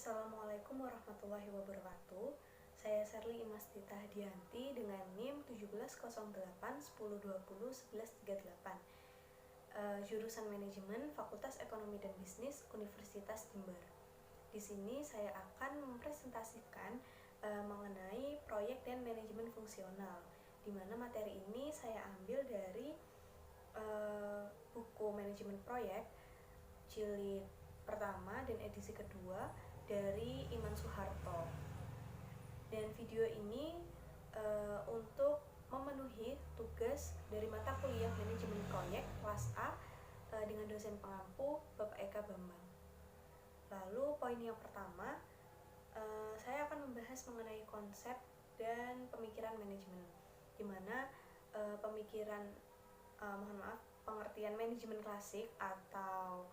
Assalamualaikum warahmatullahi wabarakatuh. Saya Serly Imastita Hadianti dengan NIM 1708 1020 1138. Jurusan Manajemen Fakultas Ekonomi dan Bisnis Universitas Jember. Di sini saya akan mempresentasikan mengenai proyek dan manajemen fungsional, di mana materi ini saya ambil dari buku manajemen proyek jilid pertama dan edisi kedua dari Iman Soeharto. Dan video ini untuk memenuhi tugas dari mata kuliah manajemen proyek kelas A dengan dosen pengampu Bapak Eka Bambang. Lalu poin yang pertama, saya akan membahas mengenai konsep dan pemikiran manajemen, di mana pengertian manajemen klasik atau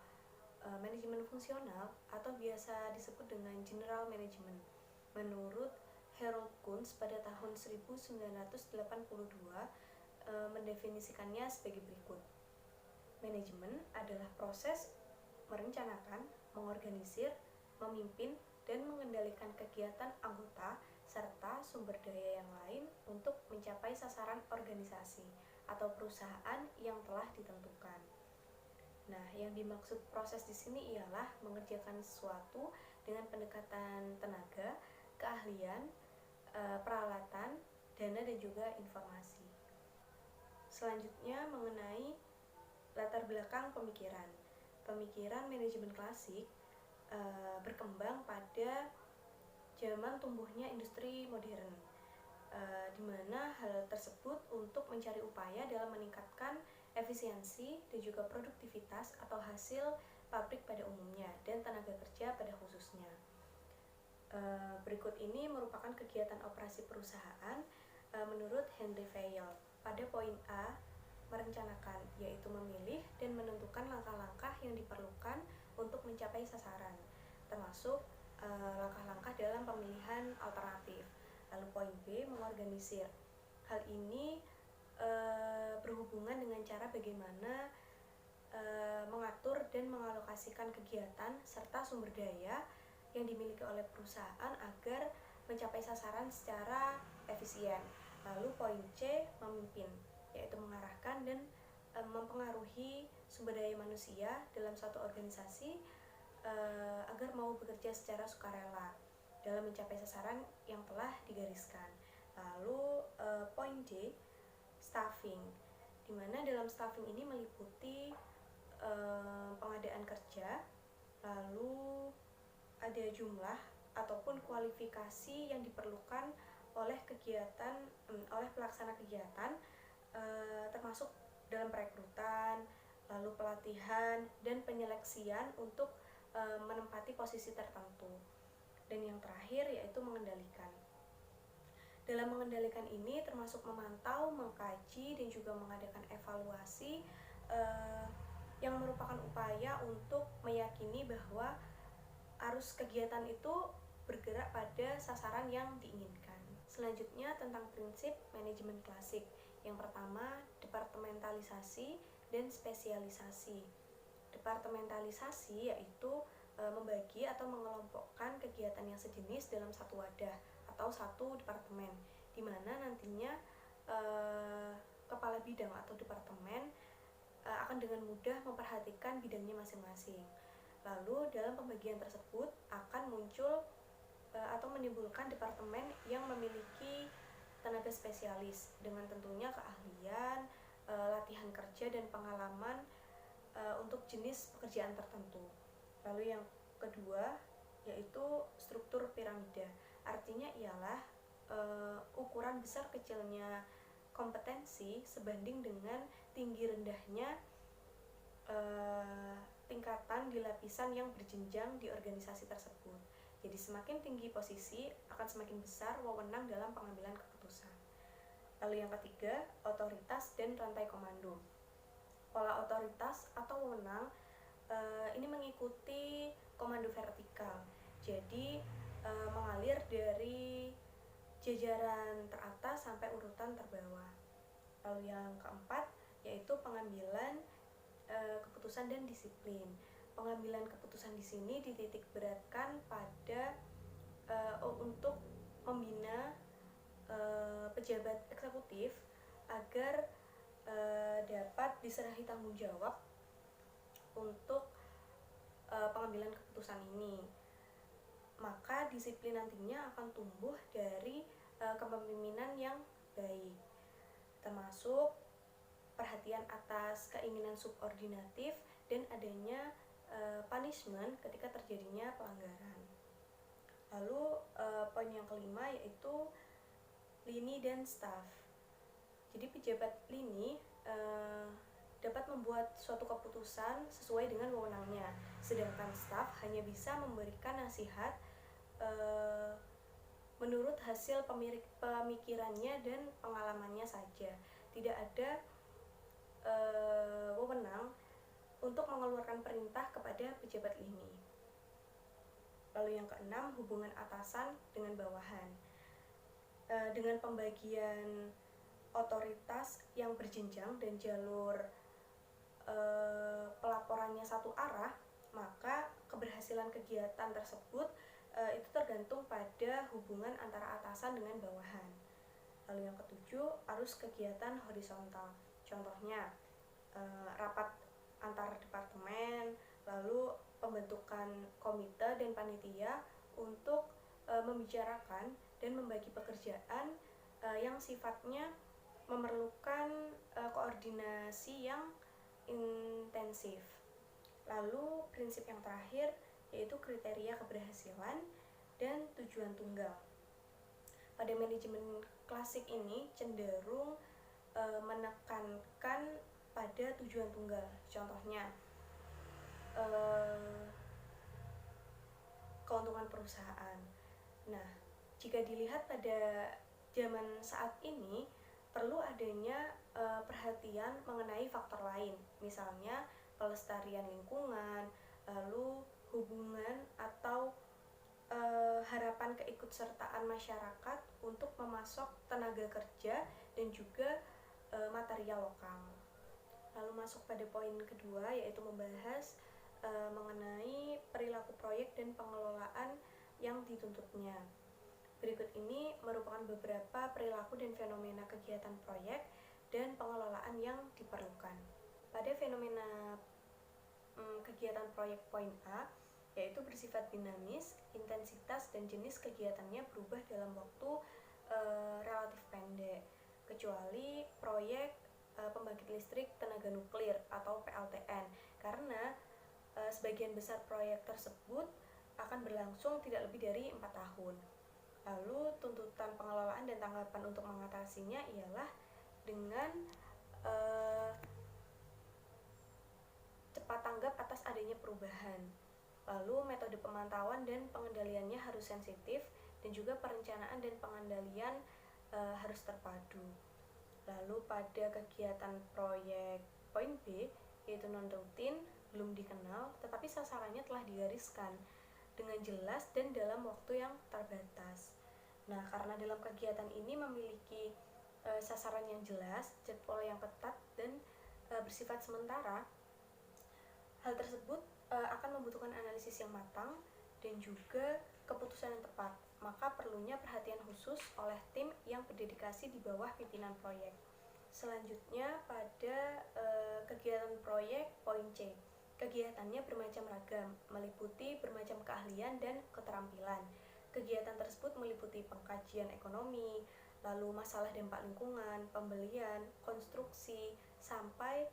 manajemen fungsional atau biasa disebut dengan general management menurut Harold Kunz pada tahun 1982 mendefinisikannya sebagai berikut. Manajemen adalah proses merencanakan, mengorganisir, memimpin, dan mengendalikan kegiatan anggota serta sumber daya yang lain untuk mencapai sasaran organisasi atau perusahaan yang telah ditentukan. Nah, yang dimaksud proses di sini ialah mengerjakan sesuatu dengan pendekatan tenaga, keahlian, peralatan, dana, dan juga informasi. Selanjutnya mengenai latar belakang pemikiran. Pemikiran manajemen klasik berkembang pada zaman tumbuhnya industri modern, di mana hal tersebut untuk mencari upaya dalam meningkatkan efisiensi dan juga produktivitas atau hasil pabrik pada umumnya dan tenaga kerja pada khususnya. Berikut ini merupakan kegiatan operasi perusahaan menurut Henry Fayol. Pada poin A, merencanakan, yaitu memilih dan menentukan langkah-langkah yang diperlukan untuk mencapai sasaran, termasuk langkah-langkah dalam pemilihan alternatif. Lalu poin B, mengorganisir. Hal ini berhubungan dengan cara bagaimana mengatur dan mengalokasikan kegiatan serta sumber daya yang dimiliki oleh perusahaan agar mencapai sasaran secara efisien. Lalu poin C, memimpin, yaitu mengarahkan dan mempengaruhi sumber daya manusia dalam suatu organisasi agar mau bekerja secara sukarela dalam mencapai sasaran yang telah digariskan. Lalu poin D, staffing, di mana dalam staffing ini meliputi pengadaan kerja, lalu ada jumlah ataupun kualifikasi yang diperlukan oleh pelaksana kegiatan, termasuk dalam perekrutan, lalu pelatihan dan penyeleksian untuk menempati posisi tertentu. Dan yang terakhir yaitu mengendalikan. Dalam mengendalikan ini termasuk memantau, mengkaji, dan juga mengadakan evaluasi yang merupakan upaya untuk meyakini bahwa arus kegiatan itu bergerak pada sasaran yang diinginkan. Selanjutnya tentang prinsip manajemen klasik. Yang pertama, departementalisasi dan spesialisasi. Departementalisasi yaitu membagi atau mengelompokkan kegiatan yang sejenis dalam satu wadah atau satu departemen, di mana nantinya kepala bidang atau departemen akan dengan mudah memperhatikan bidangnya masing-masing. Lalu dalam pembagian tersebut akan muncul atau menimbulkan departemen yang memiliki tenaga spesialis dengan tentunya keahlian, latihan kerja, dan pengalaman untuk jenis pekerjaan tertentu. Lalu yang kedua yaitu struktur piramida. Artinya ialah ukuran besar kecilnya kompetensi sebanding dengan tinggi rendahnya tingkatan di lapisan yang berjenjang di organisasi tersebut. Jadi semakin tinggi posisi akan semakin besar wewenang dalam pengambilan keputusan. Lalu yang ketiga, otoritas dan rantai komando. Pola otoritas atau wewenang ini mengikuti komando vertikal, jadi mengalir dari jajaran teratas sampai urutan terbawah. Lalu yang keempat yaitu pengambilan keputusan dan disiplin. Pengambilan keputusan di sini dititik beratkan pada pejabat eksekutif agar dapat diserahi tanggung jawab untuk pengambilan keputusan ini. Maka disiplin nantinya akan tumbuh dari kepemimpinan yang baik, termasuk perhatian atas keinginan subordinatif dan adanya punishment ketika terjadinya pelanggaran. Lalu poin yang kelima yaitu lini dan staff. Jadi pejabat lini dapat membuat suatu keputusan sesuai dengan wewenangnya, sedangkan staf hanya bisa memberikan nasihat menurut hasil pemikirannya dan pengalamannya saja. Tidak ada wewenang untuk mengeluarkan perintah kepada pejabat lini. Lalu yang keenam, hubungan atasan dengan bawahan. Dengan pembagian otoritas yang berjenjang dan jalur pelaporannya satu arah, maka keberhasilan kegiatan tersebut itu tergantung pada hubungan antara atasan dengan bawahan. Lalu yang ketujuh, arus kegiatan horizontal. Contohnya rapat antar departemen, lalu pembentukan komite dan panitia untuk membicarakan dan membagi pekerjaan yang sifatnya memerlukan koordinasi yang intensif. Lalu prinsip yang terakhir yaitu kriteria keberhasilan dan tujuan tunggal. Pada manajemen klasik ini cenderung menekankan pada tujuan tunggal. Contohnya keuntungan perusahaan. Nah, jika dilihat pada zaman saat ini perlu adanya perhatian mengenai faktor lain, misalnya pelestarian lingkungan, lalu hubungan atau harapan keikutsertaan masyarakat untuk memasok tenaga kerja dan juga material lokal. Lalu masuk pada poin kedua yaitu membahas mengenai perilaku proyek dan pengelolaan yang dituntutnya. Berikut ini merupakan beberapa perilaku dan fenomena kegiatan proyek dan pengelolaan yang diperlukan. Pada fenomena kegiatan proyek poin A, yaitu bersifat dinamis, intensitas dan jenis kegiatannya berubah dalam waktu relatif pendek, kecuali proyek pembangkit listrik tenaga nuklir atau PLTN, karena sebagian besar proyek tersebut akan berlangsung tidak lebih dari 4 tahun. Lalu tuntutan pengelolaan dan tanggapan untuk mengatasinya ialah dengan cepat tanggap atas adanya perubahan. Lalu metode pemantauan dan pengendaliannya harus sensitif dan juga perencanaan dan pengendalian harus terpadu. Lalu pada kegiatan proyek poin B yaitu non-rutin, belum dikenal tetapi sasarannya telah digariskan dengan jelas dan dalam waktu yang terbatas. Nah, karena dalam kegiatan ini memiliki sasaran yang jelas, jadwal yang ketat dan bersifat sementara, hal tersebut akan membutuhkan analisis yang matang dan juga keputusan yang tepat. Maka perlunya perhatian khusus oleh tim yang berdedikasi di bawah pimpinan proyek. Selanjutnya pada kegiatan proyek poin C. Kegiatannya bermacam ragam, meliputi bermacam keahlian dan keterampilan. Kegiatan tersebut meliputi pengkajian ekonomi, lalu masalah dampak lingkungan, pembelian, konstruksi, sampai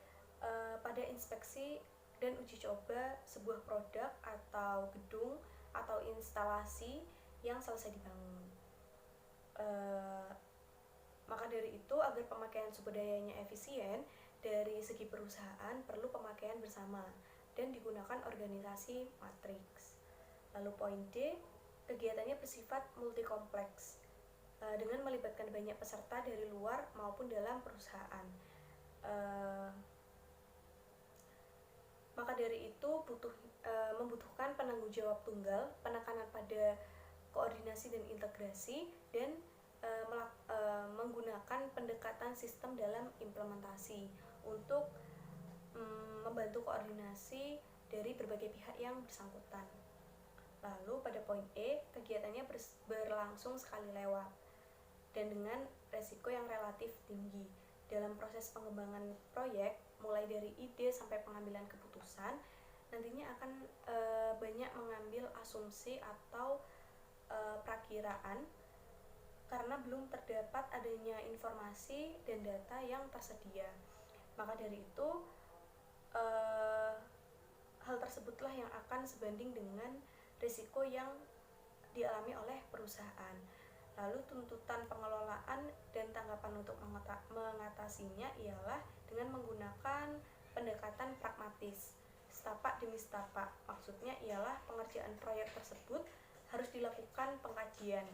pada inspeksi dan uji coba sebuah produk atau gedung atau instalasi yang selesai dibangun. Maka dari itu, agar pemakaian sumber dayanya efisien, dari segi perusahaan perlu pemakaian bersama dan digunakan organisasi matriks. Lalu poin D, kegiatannya bersifat multikompleks dengan melibatkan banyak peserta dari luar maupun dalam perusahaan. Maka dari itu membutuhkan penanggung jawab tunggal, penekanan pada koordinasi dan integrasi, dan menggunakan pendekatan sistem dalam implementasi untuk membantu koordinasi dari berbagai pihak yang bersangkutan. Lalu pada poin E, kegiatannya berlangsung sekali lewat dan dengan resiko yang relatif tinggi. Dalam proses pengembangan proyek, mulai dari ide sampai pengambilan keputusan, nantinya akan banyak mengambil asumsi atau prakiraan karena belum terdapat adanya informasi dan data yang tersedia. Maka dari itu, hal tersebutlah yang akan sebanding dengan risiko yang dialami oleh perusahaan. Lalu tuntutan pengelolaan dan tanggapan untuk mengatasinya ialah dengan menggunakan pendekatan pragmatis, setapak demi setapak. Maksudnya ialah pengerjaan proyek tersebut harus dilakukan pengkajian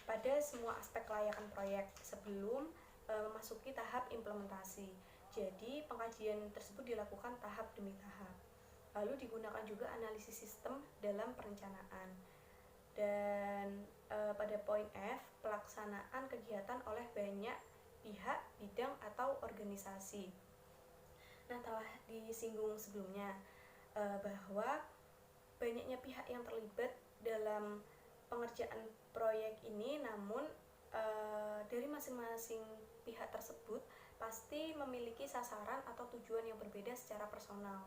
pada semua aspek kelayakan proyek sebelum memasuki tahap implementasi. Jadi pengkajian tersebut dilakukan tahap demi tahap. Lalu digunakan juga analisis sistem dalam perencanaan. Dan pada poin F, pelaksanaan kegiatan oleh banyak pihak, bidang, atau organisasi. Nah, telah disinggung sebelumnya bahwa banyaknya pihak yang terlibat dalam pengerjaan proyek ini, namun dari masing-masing pihak tersebut pasti memiliki sasaran atau tujuan yang berbeda secara personal.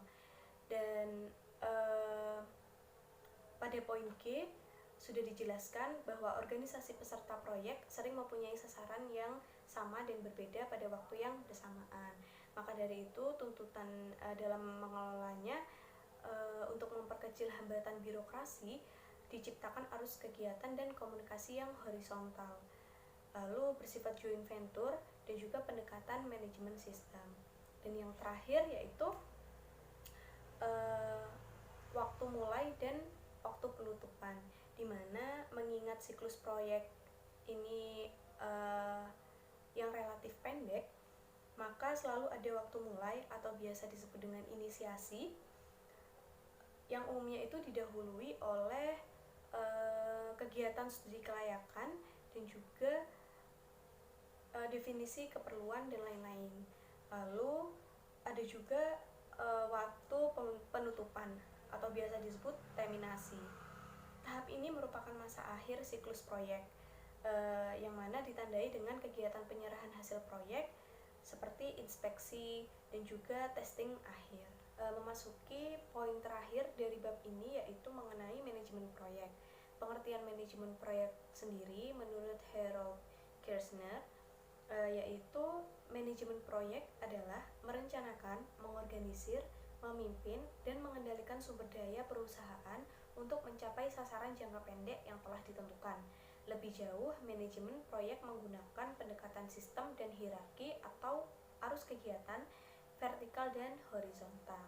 Dan pada poin G sudah dijelaskan bahwa organisasi peserta proyek sering mempunyai sasaran yang sama dan berbeda pada waktu yang bersamaan. Maka dari itu tuntutan dalam mengelolanya untuk memperkecil hambatan birokrasi diciptakan arus kegiatan dan komunikasi yang horizontal. Lalu bersifat joint venture dan juga pendekatan manajemen sistem. Dan yang terakhir yaitu waktu mulai dan waktu penutupan, di mana mengingat siklus proyek ini yang relatif pendek, maka selalu ada waktu mulai atau biasa disebut dengan inisiasi, yang umumnya itu didahului oleh kegiatan studi kelayakan dan juga definisi keperluan dan lain-lain. Lalu ada juga waktu penutupan atau biasa disebut terminasi. Tahap ini merupakan masa akhir siklus proyek yang mana ditandai dengan kegiatan penyerahan hasil proyek seperti inspeksi dan juga testing akhir. Memasuki poin terakhir dari bab ini yaitu mengenai manajemen proyek. Pengertian manajemen proyek sendiri menurut Harold Kirsner yaitu manajemen proyek adalah merencanakan, mengorganisir, memimpin, dan mengendalikan sumber daya perusahaan untuk mencapai sasaran jangka pendek yang telah ditentukan. Lebih jauh, manajemen proyek menggunakan pendekatan sistem dan hierarki atau arus kegiatan vertikal dan horizontal.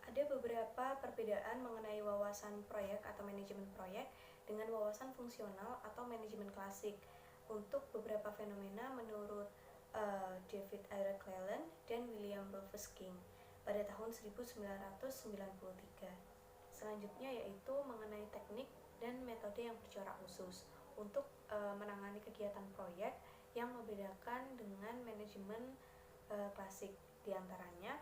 Ada beberapa perbedaan mengenai wawasan proyek atau manajemen proyek dengan wawasan fungsional atau manajemen klasik. Untuk beberapa fenomena menurut David R. Cleland dan William Rufus King pada tahun 1993. Selanjutnya yaitu mengenai teknik dan metode yang bercorak khusus untuk menangani kegiatan proyek yang membedakan dengan manajemen klasik. Di antaranya,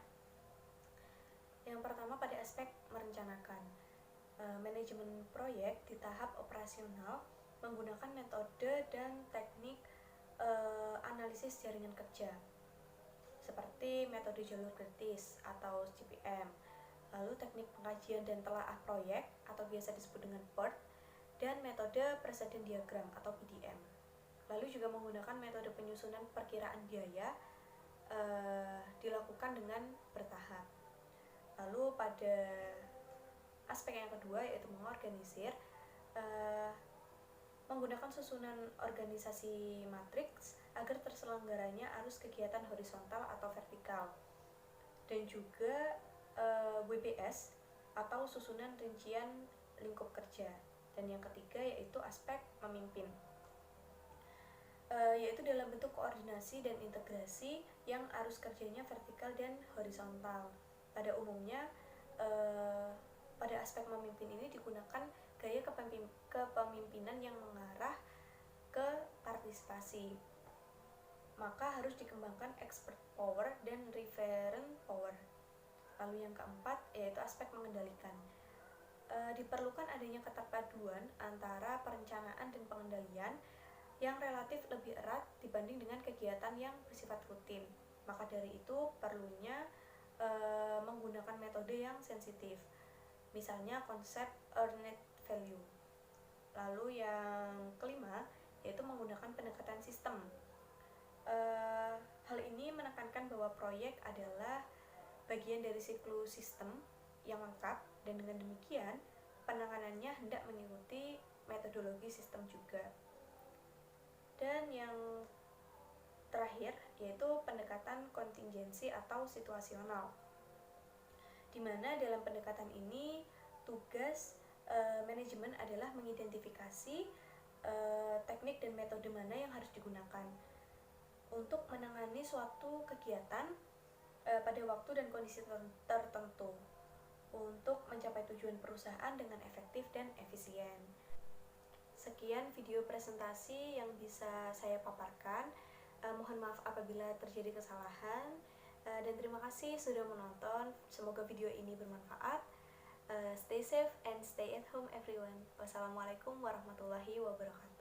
yang pertama pada aspek merencanakan. Manajemen proyek di tahap operasional menggunakan metode dan teknik analisis jaringan kerja seperti metode jalur kritis atau CPM, lalu teknik pengkajian dan telaah proyek atau biasa disebut dengan PERT, dan metode presiden diagram atau PDM. Lalu juga menggunakan metode penyusunan perkiraan biaya dilakukan dengan bertahap. Lalu pada aspek yang kedua yaitu mengorganisir, menggunakan susunan organisasi matriks agar terselenggaranya arus kegiatan horizontal atau vertikal, dan juga WBS atau susunan rincian lingkup kerja. Dan yang ketiga yaitu aspek memimpin, yaitu dalam bentuk koordinasi dan integrasi yang arus kerjanya vertikal dan horizontal. Pada umumnya pada aspek memimpin ini digunakan gaya kepemimpinan yang mengarah ke partisipasi. Maka harus dikembangkan expert power dan referent power. Lalu yang keempat yaitu aspek mengendalikan. Diperlukan adanya keterpaduan antara perencanaan dan pengendalian yang relatif lebih erat dibanding dengan kegiatan yang bersifat rutin. Maka dari itu perlunya menggunakan metode yang sensitif. Misalnya konsep earned value. Lalu yang kelima yaitu menggunakan pendekatan sistem. Hal ini menekankan bahwa proyek adalah bagian dari siklus sistem yang lengkap, dan dengan demikian penanganannya hendak mengikuti metodologi sistem juga. Dan yang terakhir yaitu pendekatan kontingensi atau situasional, di mana dalam pendekatan ini tugas manajemen adalah mengidentifikasi teknik dan metode mana yang harus digunakan untuk menangani suatu kegiatan pada waktu dan kondisi tertentu untuk mencapai tujuan perusahaan dengan efektif dan efisien. Sekian video presentasi yang bisa saya paparkan. Mohon maaf apabila terjadi kesalahan, dan terima kasih sudah menonton. Semoga video ini bermanfaat. Stay safe and stay at home everyone. Wassalamualaikum warahmatullahi wabarakatuh.